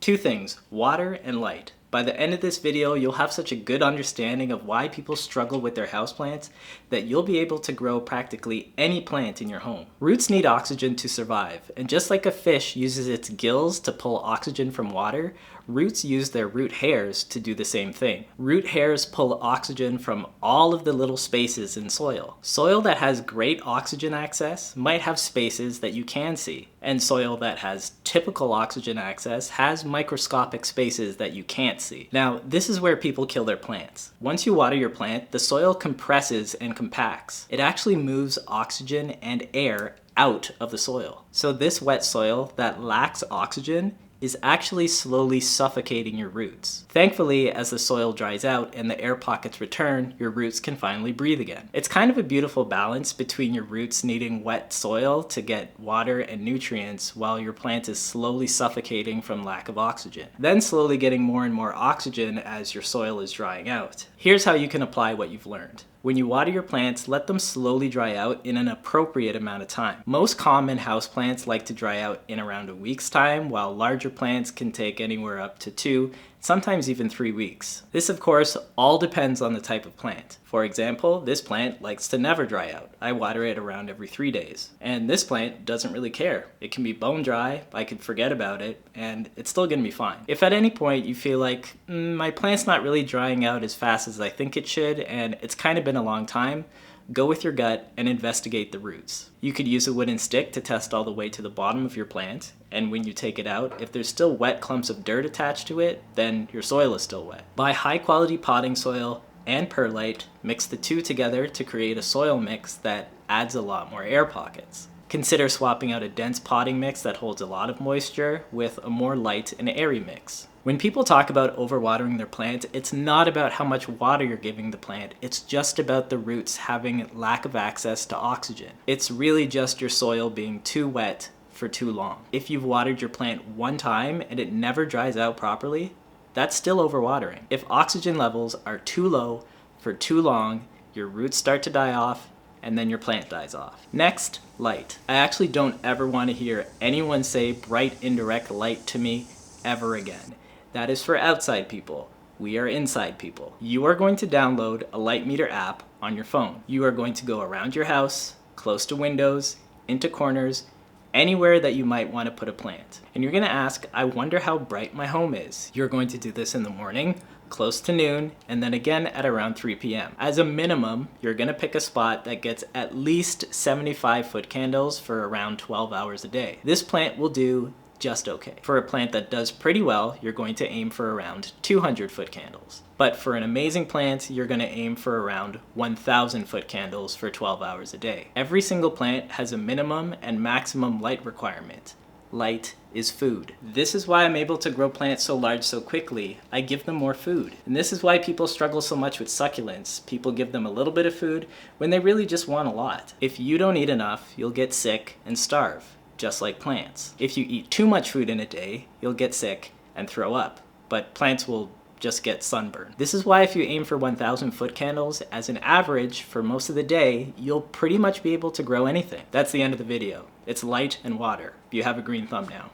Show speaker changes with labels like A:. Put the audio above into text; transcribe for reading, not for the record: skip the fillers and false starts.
A: Two things, water and light. By the end of this video, you'll have such a good understanding of why people struggle with their houseplants that you'll be able to grow practically any plant in your home. Roots need oxygen to survive, and just like a fish uses its gills to pull oxygen from water, roots use their root hairs to do the same thing. Root hairs pull oxygen from all of the little spaces in soil. Soil that has great oxygen access might have spaces that you can see, and soil that has typical oxygen access has microscopic spaces that you can't see. Now, this is where people kill their plants. Once you water your plant, the soil compresses and compacts. It actually moves oxygen and air out of the soil. So this wet soil that lacks oxygen is actually slowly suffocating your roots. Thankfully, as the soil dries out and the air pockets return, your roots can finally breathe again. It's kind of a beautiful balance between your roots needing wet soil to get water and nutrients while your plant is slowly suffocating from lack of oxygen, then slowly getting more and more oxygen as your soil is drying out. Here's how you can apply what you've learned. When you water your plants, let them slowly dry out in an appropriate amount of time. Most common houseplants like to dry out in around a week's time, while larger plants can take anywhere up to 2, sometimes even 3 weeks. This, of course, all depends on the type of plant. For example, this plant likes to never dry out. I water it around every 3 days. And this plant doesn't really care. It can be bone dry, I could forget about it, and it's still gonna be fine. If at any point you feel like, my plant's not really drying out as fast as I think it should, and it's kind of been a long time, go with your gut and investigate the roots. You could use a wooden stick to test all the way to the bottom of your plant, and when you take it out, if there's still wet clumps of dirt attached to it, then your soil is still wet. Buy high quality potting soil and perlite, mix the two together to create a soil mix that adds a lot more air pockets. Consider swapping out a dense potting mix that holds a lot of moisture with a more light and airy mix. When people talk about overwatering their plant, it's not about how much water you're giving the plant, it's just about the roots having lack of access to oxygen. It's really just your soil being too wet for too long. If you've watered your plant one time and it never dries out properly, that's still overwatering. If oxygen levels are too low for too long, your roots start to die off, and then your plant dies off. Next, light. I actually don't ever want to hear anyone say bright indirect light to me ever again. That is for outside people. We are inside people. You are going to download a light meter app on your phone. You are going to go around your house, close to windows, into corners, anywhere that you might want to put a plant. And you're going to ask, I wonder how bright my home is. You're going to do this in the morning, close to noon, and then again at around 3 p.m. As a minimum, you're going to pick a spot that gets at least 75 foot candles for around 12 hours a day. This plant will do just okay. For a plant that does pretty well, you're going to aim for around 200 foot candles. But for an amazing plant, you're going to aim for around 1,000 foot candles for 12 hours a day. Every single plant has a minimum and maximum light requirement. Light is food. This is why I'm able to grow plants so large so quickly. I give them more food. And this is why people struggle so much with succulents. People give them a little bit of food when they really just want a lot. If you don't eat enough, you'll get sick and starve, just like plants. If you eat too much food in a day, you'll get sick and throw up. But plants will just get sunburned. This is why if you aim for 1,000 foot candles as an average for most of the day, you'll pretty much be able to grow anything. That's the end of the video. It's light and water. You have a green thumb now.